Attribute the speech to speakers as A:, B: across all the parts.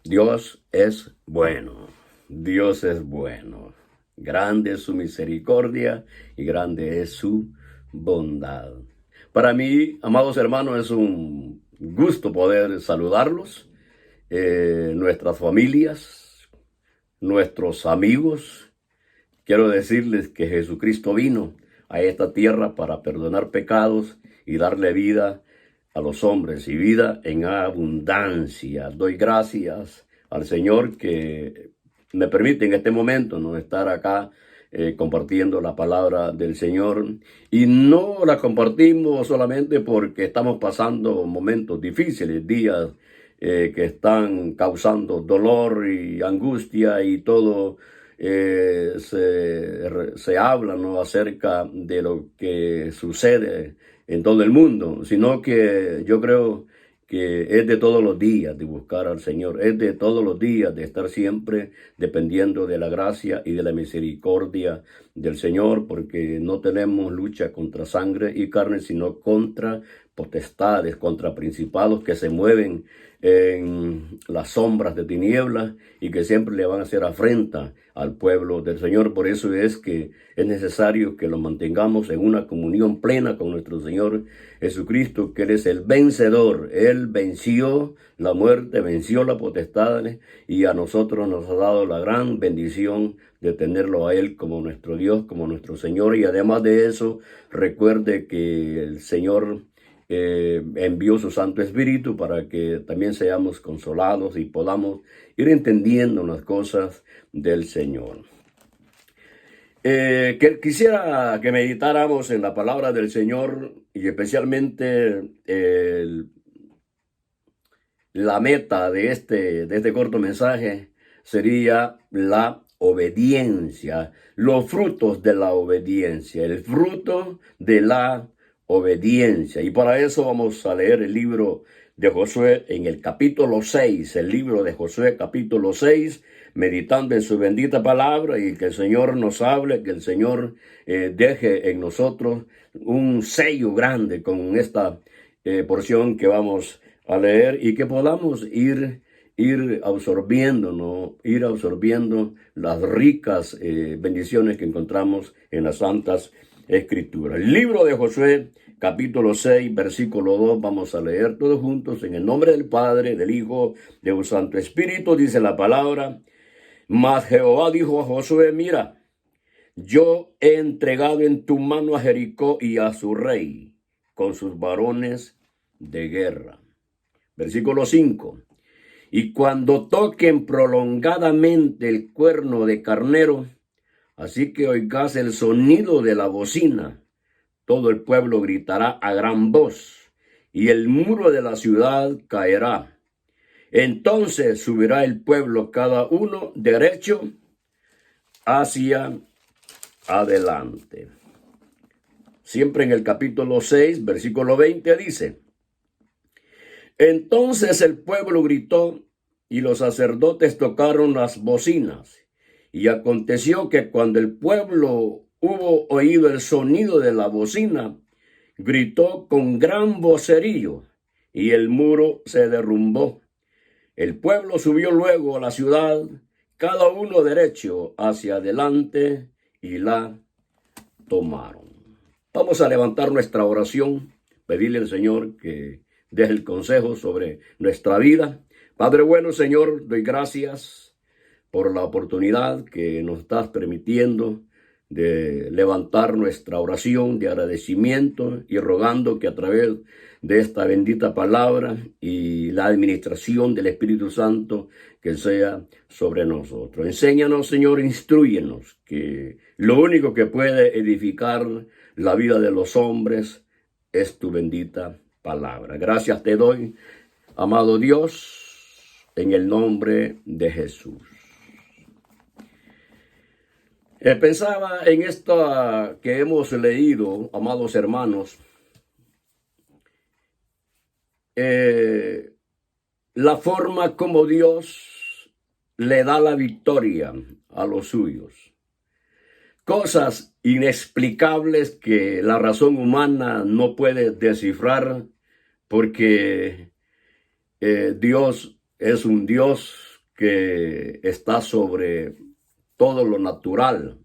A: Dios es bueno, Dios es bueno. Grande es su misericordia y grande es su bondad. Para mí, amados hermanos, es un gusto poder saludarlos, nuestras familias, nuestros amigos. Quiero decirles que Jesucristo vino a esta tierra para perdonar pecados y darle vida a los hombres y vida en abundancia. Doy gracias al Señor que me permite en este momento no estar acá compartiendo la palabra del Señor, y no la compartimos solamente porque estamos pasando momentos difíciles, días que están causando dolor y angustia y todo. Se habla, ¿no?, acerca de lo que sucede en todo el mundo, sino que yo creo que es de todos los días de buscar al Señor, es de todos los días de estar siempre dependiendo de la gracia y de la misericordia del Señor, porque no tenemos lucha contra sangre y carne, sino contra potestades, contra principados que se mueven en las sombras de tinieblas y que siempre le van a hacer afrenta al pueblo del Señor. Por eso es que es necesario que lo mantengamos en una comunión plena con nuestro Señor Jesucristo, que Él es el vencedor. Él venció la muerte, venció la potestad, y a nosotros nos ha dado la gran bendición de tenerlo a Él como nuestro Dios, como nuestro Señor. Y además de eso, recuerde que el Señor envió su Santo Espíritu para que también seamos consolados y podamos ir entendiendo las cosas del Señor. Que quisiera que meditáramos en la palabra del Señor, y especialmente la meta de este corto mensaje sería la obediencia, los frutos de la obediencia, el fruto de la obediencia. Y para eso vamos a leer el libro de Josué en el capítulo 6, el libro de Josué capítulo 6, meditando en su bendita palabra, y que el Señor nos hable, que el Señor deje en nosotros un sello grande con esta porción que vamos a leer, y que podamos ir absorbiendo, ¿no? Ir absorbiendo las ricas bendiciones que encontramos en las Santas Escrituras. El libro de Josué, capítulo 6, versículo 2, vamos a leer todos juntos en el nombre del Padre, del Hijo, de un Santo Espíritu. Dice la palabra: Mas Jehová dijo a Josué: Mira, yo he entregado en tu mano a Jericó y a su rey, con sus varones de guerra. Versículo 5. Y cuando toquen prolongadamente el cuerno de carnero, así que oigas el sonido de la bocina, todo el pueblo gritará a gran voz, y el muro de la ciudad caerá. Entonces subirá el pueblo cada uno derecho hacia adelante. Siempre en el capítulo 6, versículo 20 dice: Entonces el pueblo gritó y los sacerdotes tocaron las bocinas. Y aconteció que cuando el pueblo hubo oído el sonido de la bocina, gritó con gran vocerío, y el muro se derrumbó. El pueblo subió luego a la ciudad, cada uno derecho hacia adelante, y la tomaron. Vamos a levantar nuestra oración, pedirle al Señor que deje el consejo sobre nuestra vida. Padre bueno, Señor, doy gracias por la oportunidad que nos estás permitiendo de levantar nuestra oración de agradecimiento, y rogando que a través de esta bendita palabra y la administración del Espíritu Santo que sea sobre nosotros. Enséñanos, Señor, instrúyenos, que lo único que puede edificar la vida de los hombres es tu bendita palabra. Gracias te doy, amado Dios, en el nombre de Jesús. Pensaba en esto que hemos leído, amados hermanos, la forma como Dios le da la victoria a los suyos. Cosas inexplicables que la razón humana no puede descifrar, porque Dios es un Dios que está sobre todo lo natural.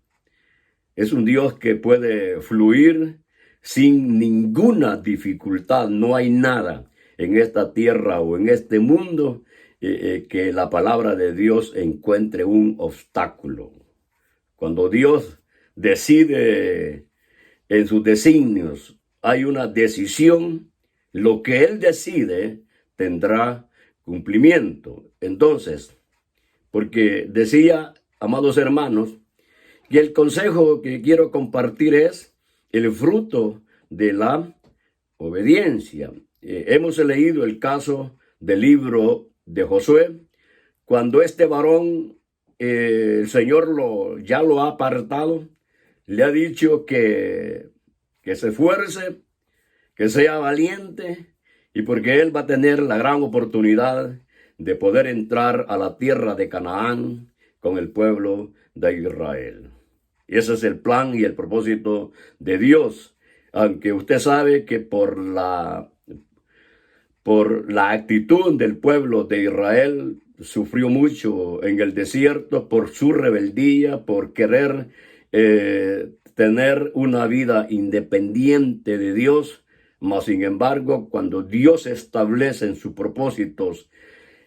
A: Es un Dios que puede fluir sin ninguna dificultad. No hay nada en esta tierra o en este mundo que la palabra de Dios encuentre un obstáculo. Cuando Dios decide en sus designios, hay una decisión, lo que Él decide tendrá cumplimiento. Entonces, porque decía, amados hermanos, que el consejo que quiero compartir es el fruto de la obediencia. Hemos leído el caso del libro de Josué, cuando este varón, el Señor ya lo ha apartado, le ha dicho que se esfuerce, que sea valiente, y porque él va a tener la gran oportunidad de poder entrar a la tierra de Canaán con el pueblo de Israel. Y ese es el plan y el propósito de Dios, aunque usted sabe que por la actitud del pueblo de Israel sufrió mucho en el desierto por su rebeldía, por querer tener una vida independiente de Dios. Mas sin embargo, cuando Dios establece en sus propósitos,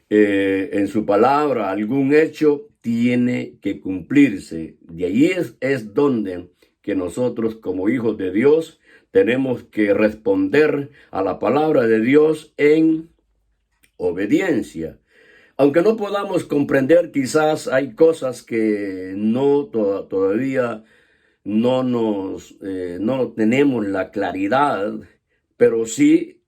A: en su palabra, algún hecho, tiene que cumplirse. De allí es donde que nosotros como hijos de Dios tenemos que responder a la palabra de Dios en obediencia. Aunque no podamos comprender, quizás hay cosas que todavía no tenemos la claridad, pero sí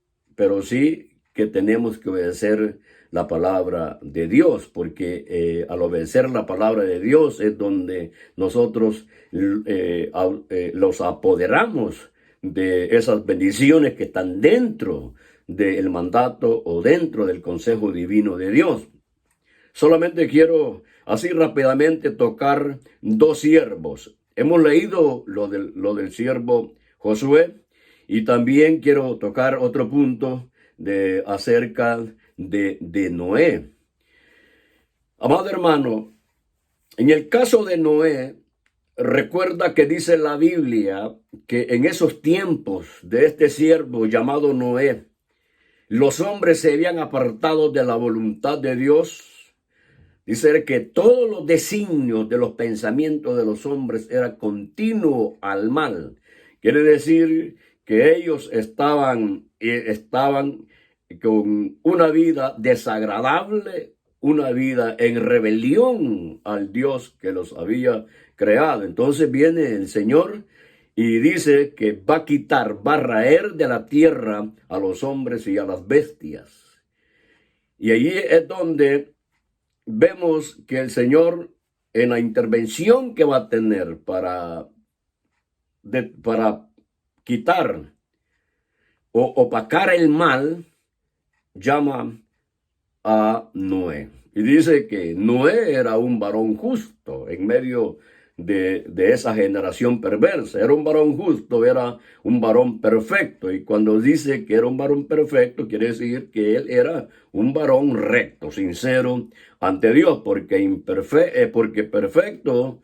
A: que tenemos que obedecer la palabra de Dios, porque al obedecer la palabra de Dios es donde nosotros los apoderamos de esas bendiciones que están dentro del mandato o dentro del consejo divino de Dios. Solamente quiero así rápidamente tocar dos siervos. Hemos leído lo del siervo Josué, y también quiero tocar otro punto acerca de Noé. Amado hermano, en el caso de Noé, recuerda que dice la Biblia que en esos tiempos de este siervo llamado Noé, los hombres se habían apartado de la voluntad de Dios. Dice que todos los designios de los pensamientos de los hombres era continuo al mal. Quiere decir que ellos estaban con una vida desagradable, una vida en rebelión al Dios que los había creado. Entonces viene el Señor y dice que va a quitar, va a raer de la tierra a los hombres y a las bestias. Y allí es donde vemos que el Señor, en la intervención que va a tener para quitar o opacar el mal, llama a Noé. Y dice que Noé era un varón justo en medio de esa generación perversa. Era un varón justo, era un varón perfecto. Y cuando dice que era un varón perfecto, quiere decir que él era un varón recto, sincero ante Dios, porque perfecto,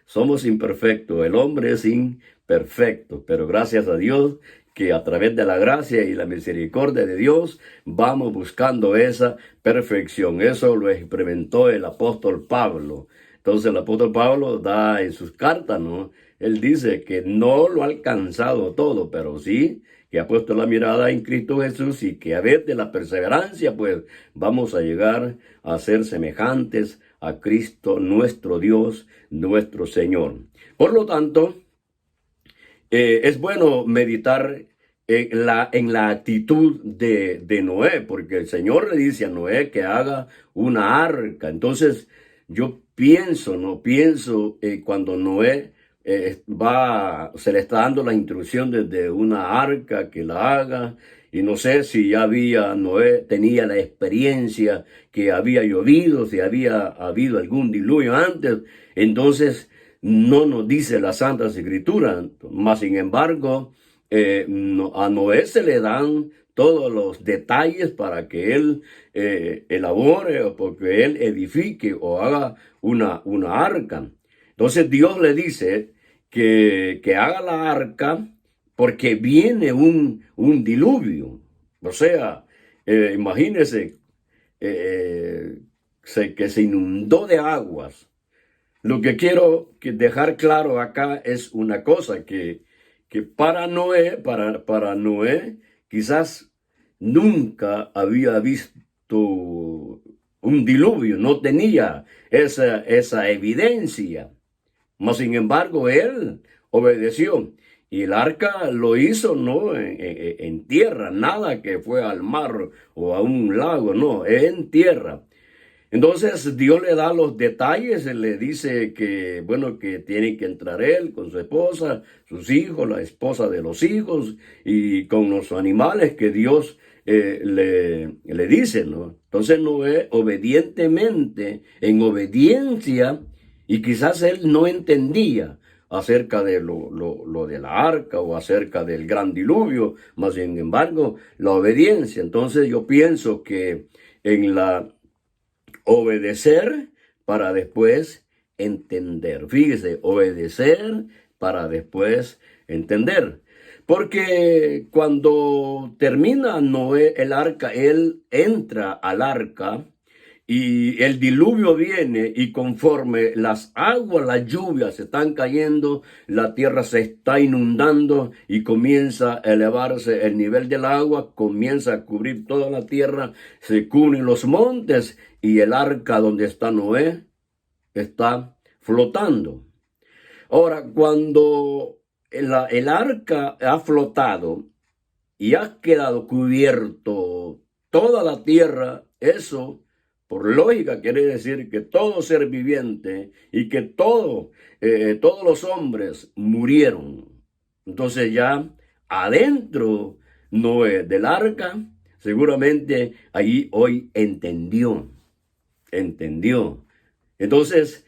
A: somos imperfectos. El hombre es imperfecto, pero gracias a Dios que a través de la gracia y la misericordia de Dios vamos buscando esa perfección. Eso lo experimentó el apóstol Pablo. Entonces el apóstol Pablo da en sus cartas, ¿no? Él dice que no lo ha alcanzado todo, pero sí que ha puesto la mirada en Cristo Jesús, y que a través de la perseverancia, pues, vamos a llegar a ser semejantes a Cristo, nuestro Dios, nuestro Señor. Por lo tanto, es bueno meditar en la actitud de Noé, porque el Señor le dice a Noé que haga una arca. Entonces, yo pienso cuando Noé se le está dando la instrucción desde una arca que la haga, y no sé si ya Noé tenía la experiencia que había llovido, si había habido algún diluvio antes. Entonces, no nos dice la Santa Escritura, mas sin embargo, a Noé se le dan todos los detalles para que él elabore o porque él edifique o haga una arca. Entonces Dios le dice que haga la arca porque viene un diluvio. O sea, imagínese que se inundó de aguas. Lo que quiero dejar claro acá es una cosa, que para Noé, quizás nunca había visto un diluvio, no tenía esa evidencia. Mas, sin embargo, él obedeció. Y el arca lo hizo no en tierra, nada que fue al mar o a un lago, no, en tierra. Entonces Dios le da los detalles, le dice que, bueno, que tiene que entrar él con su esposa, sus hijos, la esposa de los hijos y con los animales que Dios le dice, ¿no? Entonces Noé obedientemente, en obediencia, y quizás él no entendía acerca de lo de la arca o acerca del gran diluvio, más sin embargo, la obediencia. Entonces yo pienso que en la obedecer para después entender. Fíjese, obedecer para después entender. Porque cuando termina Noé el arca, él entra al arca y el diluvio viene y conforme las aguas, las lluvias se están cayendo, la tierra se está inundando y comienza a elevarse el nivel del agua, comienza a cubrir toda la tierra, se cubren los montes y el arca donde está Noé está flotando. Ahora, cuando el arca ha flotado y ha quedado cubierto toda la tierra, eso por lógica quiere decir que todo ser viviente y que todos los hombres murieron. Entonces ya adentro Noé del arca, seguramente ahí hoy entendió. Entonces,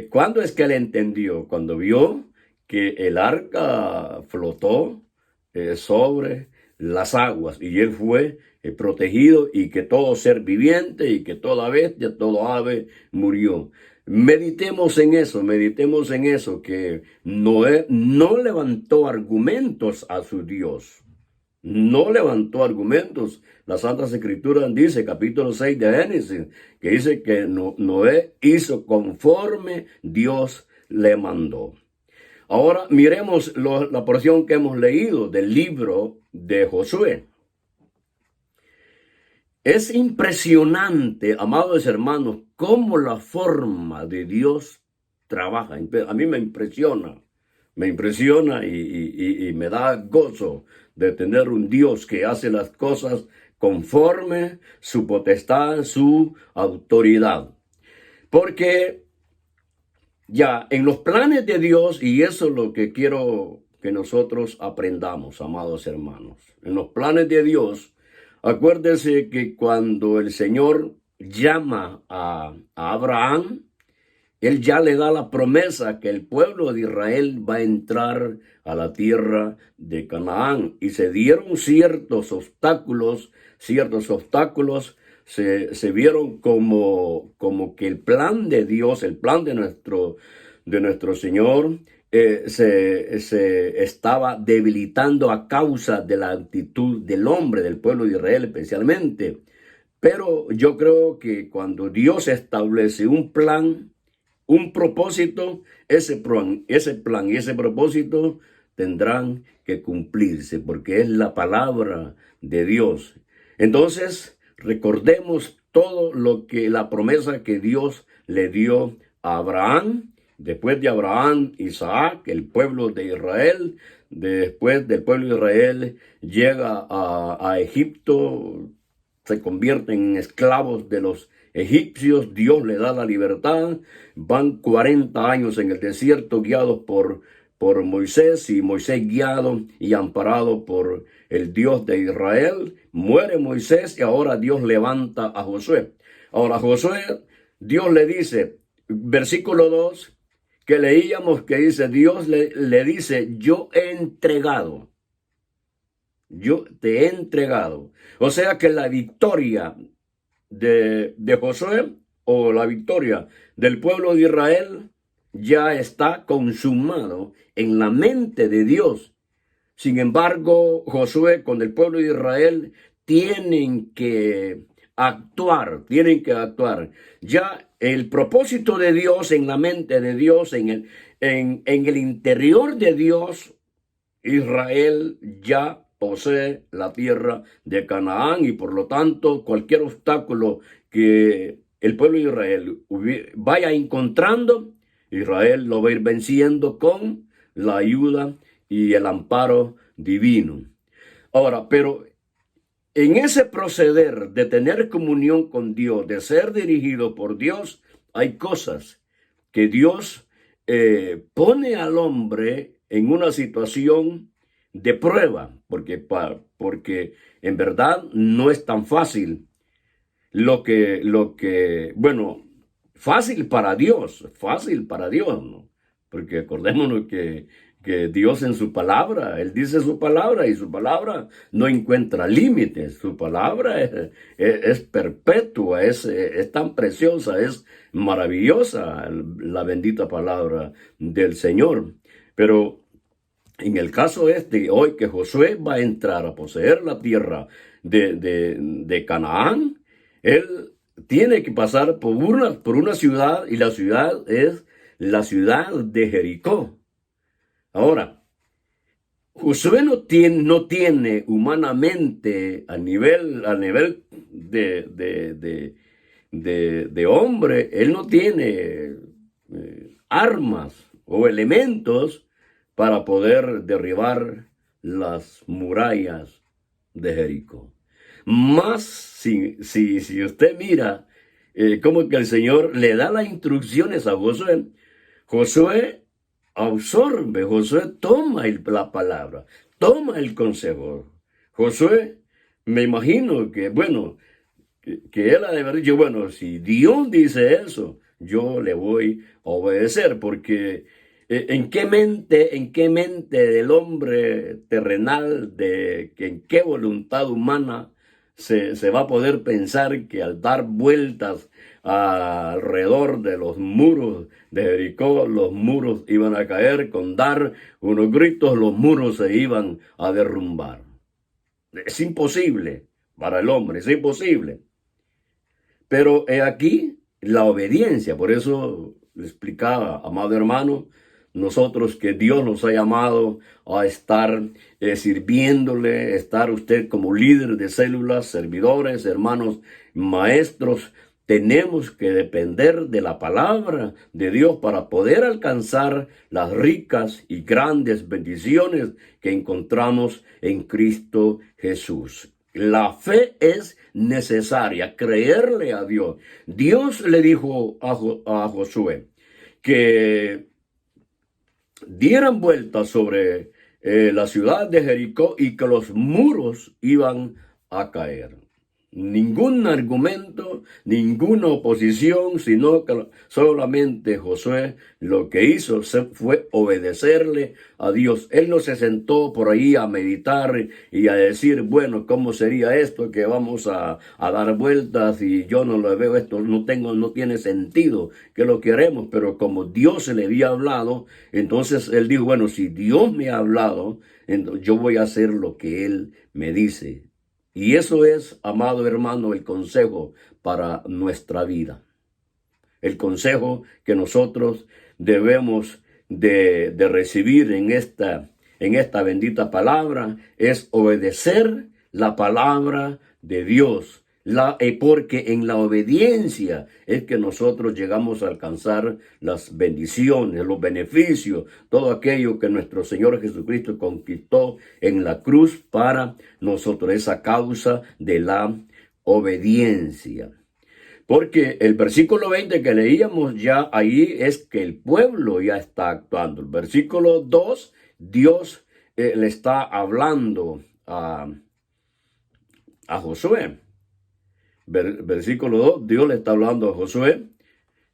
A: ¿cuándo es que él entendió? Cuando vio que el arca flotó sobre las aguas y él fue protegido y que todo ser viviente y que toda bestia, todo ave murió. Meditemos en eso, que Noé no levantó argumentos a su Dios. No levantó argumentos. Las Santas Escrituras dice, capítulo 6 de Génesis, que dice que Noé hizo conforme Dios le mandó. Ahora miremos la porción que hemos leído del libro de Josué. Es impresionante, amados hermanos, cómo la forma de Dios trabaja. A mí me impresiona y me da gozo de tener un Dios que hace las cosas conforme su potestad, su autoridad. Porque ya en los planes de Dios, y eso es lo que quiero que nosotros aprendamos, amados hermanos, en los planes de Dios, acuérdense que cuando el Señor llama a Abraham, él ya le da la promesa que el pueblo de Israel va a entrar a la tierra de Canaán. Y se dieron ciertos obstáculos, se vieron como que el plan de Dios, el plan de nuestro Señor, se estaba debilitando a causa de la actitud del hombre, del pueblo de Israel especialmente. Pero yo creo que cuando Dios establece un plan, un propósito, ese plan y ese propósito tendrán que cumplirse porque es la palabra de Dios. Entonces, recordemos todo la promesa que Dios le dio a Abraham. Después de Abraham, Isaac, el pueblo de Israel. Después del pueblo de Israel llega a Egipto, se convierten en esclavos de los egipcios, Dios le da la libertad, van 40 años en el desierto guiados por Moisés, y Moisés guiado y amparado por el Dios de Israel. Muere Moisés y ahora Dios levanta a Josué. Ahora Josué, Dios le dice, versículo 2, que leíamos, que dice, Dios le dice, yo he entregado yo te he entregado. O sea que la victoria de Josué o la victoria del pueblo de Israel ya está consumado en la mente de Dios. Sin embargo, Josué con el pueblo de Israel tienen que actuar. Ya el propósito de Dios en la mente de Dios, en el interior de Dios, Israel ya posee la tierra de Canaán y por lo tanto cualquier obstáculo que el pueblo de Israel vaya encontrando, Israel lo va a ir venciendo con la ayuda y el amparo divino. Ahora, pero en ese proceder de tener comunión con Dios, de ser dirigido por Dios, hay cosas que Dios pone al hombre en una situación de prueba, porque en verdad no es tan fácil bueno, fácil para Dios, ¿no? Porque acordémonos que Dios en su palabra, Él dice su palabra y su palabra no encuentra límites, su palabra es perpetua, es tan preciosa, es maravillosa la bendita palabra del Señor. Pero en el caso hoy que Josué va a entrar a poseer la tierra de Canaán, él tiene que pasar por una ciudad y la ciudad es la ciudad de Jericó. Ahora, Josué no tiene humanamente a nivel de hombre, él no tiene armas o elementos para poder derribar las murallas de Jericó. Más si usted mira cómo que el Señor le da las instrucciones a Josué, Josué absorbe, Josué toma la palabra, toma el consejo. Josué, me imagino que, bueno, que él ha de haber dicho, bueno, si Dios dice eso, yo le voy a obedecer, porque ¿en qué mente del hombre terrenal, en qué voluntad humana se va a poder pensar que al dar vueltas alrededor de los muros de Jericó, los muros iban a caer, con dar unos gritos, los muros se iban a derrumbar? Es imposible para el hombre, es imposible. Pero he aquí la obediencia. Por eso le explicaba, amado hermano, nosotros que Dios nos ha llamado a estar sirviéndole, estar usted como líder de células, servidores, hermanos, maestros, tenemos que depender de la palabra de Dios para poder alcanzar las ricas y grandes bendiciones que encontramos en Cristo Jesús. La fe es necesaria, creerle a Dios. Dios le dijo a Josué que dieran vuelta sobre la ciudad de Jericó y que los muros iban a caer. Ningún argumento, ninguna oposición, sino que solamente Josué lo que hizo fue obedecerle a Dios. Él no se sentó por ahí a meditar y a decir, bueno, ¿cómo sería esto que vamos a dar vueltas y yo no lo veo, esto no tiene sentido que lo queremos? Pero como Dios se le había hablado, entonces él dijo, bueno, si Dios me ha hablado, entonces yo voy a hacer lo que él me dice. Y eso es, amado hermano, el consejo para nuestra vida. El consejo que nosotros debemos de recibir en esta bendita palabra es obedecer la palabra de Dios. Porque en la obediencia es que nosotros llegamos a alcanzar las bendiciones, los beneficios, todo aquello que nuestro Señor Jesucristo conquistó en la cruz para nosotros, esa causa de la obediencia. Porque el versículo 20 que leíamos ya ahí es que el pueblo ya está actuando. El versículo 2, Dios le está hablando a Josué. Versículo 2, Dios le está hablando a Josué.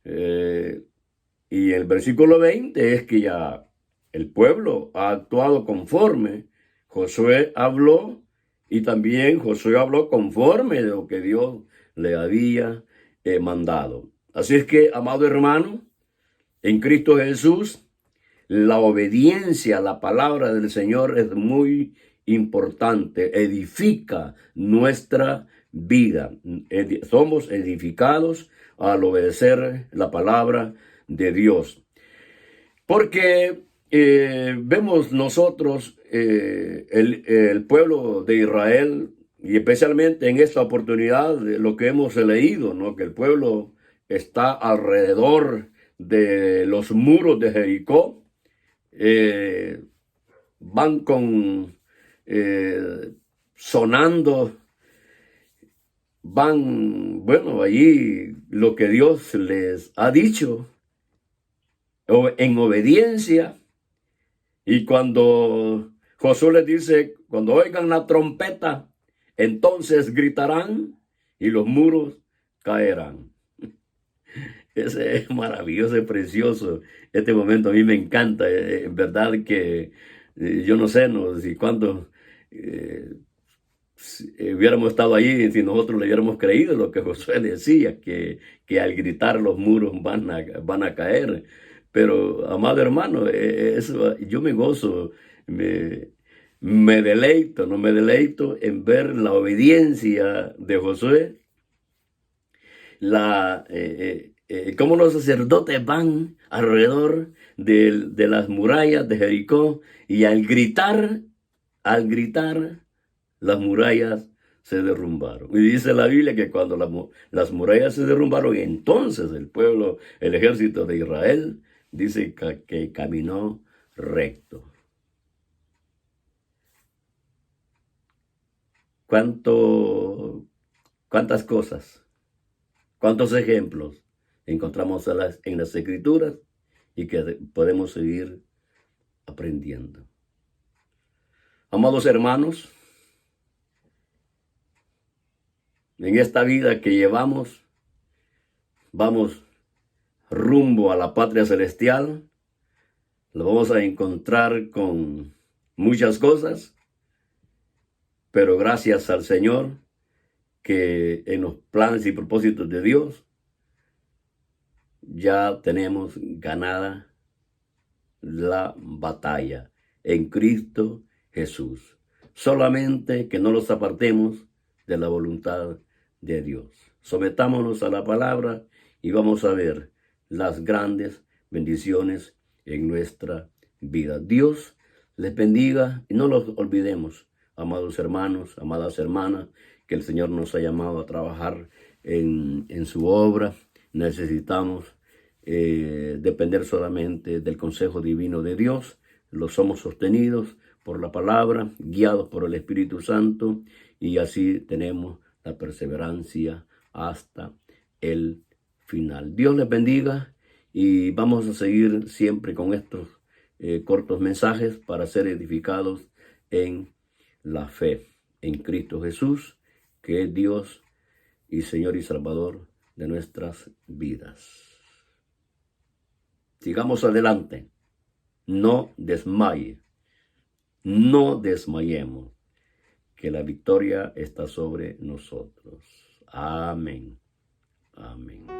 A: Y el versículo 20 es que ya el pueblo ha actuado conforme Josué habló y también Josué habló conforme de lo que Dios le había mandado. Así es que, amado hermano, en Cristo Jesús, la obediencia a la palabra del Señor es muy importante, edifica nuestra vida. Somos edificados al obedecer la palabra de Dios. Porque vemos nosotros el pueblo de Israel, y especialmente en esta oportunidad, lo que hemos leído, ¿no? Que el pueblo está alrededor de los muros de Jericó, van con sonando, van, bueno, allí lo que Dios les ha dicho en obediencia. Y cuando Josué les dice, cuando oigan la trompeta, entonces gritarán y los muros caerán. Ese es maravilloso, es precioso. Este momento a mí me encanta. En verdad que yo no sé si cuando si hubiéramos estado allí, si nosotros le hubiéramos creído lo que Josué decía, que al gritar los muros van a caer. Pero, amado hermano, eso, yo me gozo, me deleito, no me deleito en ver la obediencia de Josué, cómo los sacerdotes van alrededor de las murallas de Jericó y al gritar, las murallas se derrumbaron. Y dice la Biblia que cuando las murallas se derrumbaron, entonces el pueblo, el ejército de Israel, dice que caminó recto. ¿Cuántas cosas, cuántos ejemplos encontramos en las Escrituras y que podemos seguir aprendiendo? Amados hermanos, en esta vida que llevamos, vamos rumbo a la patria celestial. Lo vamos a encontrar con muchas cosas, pero gracias al Señor que en los planes y propósitos de Dios ya tenemos ganada la batalla en Cristo Jesús. Solamente que no nos apartemos de la voluntad de Dios. Sometámonos a la palabra y vamos a ver las grandes bendiciones en nuestra vida. Dios les bendiga y no los olvidemos, amados hermanos, amadas hermanas, que el Señor nos ha llamado a trabajar en su obra. Necesitamos depender solamente del consejo divino de Dios. Lo somos sostenidos por la palabra, guiados por el Espíritu Santo, y así tenemos la perseverancia hasta el final. Dios les bendiga y vamos a seguir siempre con estos cortos mensajes para ser edificados en la fe en Cristo Jesús, que es Dios y Señor y Salvador de nuestras vidas. Sigamos adelante. No desmaye. No desmayemos, que la victoria está sobre nosotros. Amén. Amén.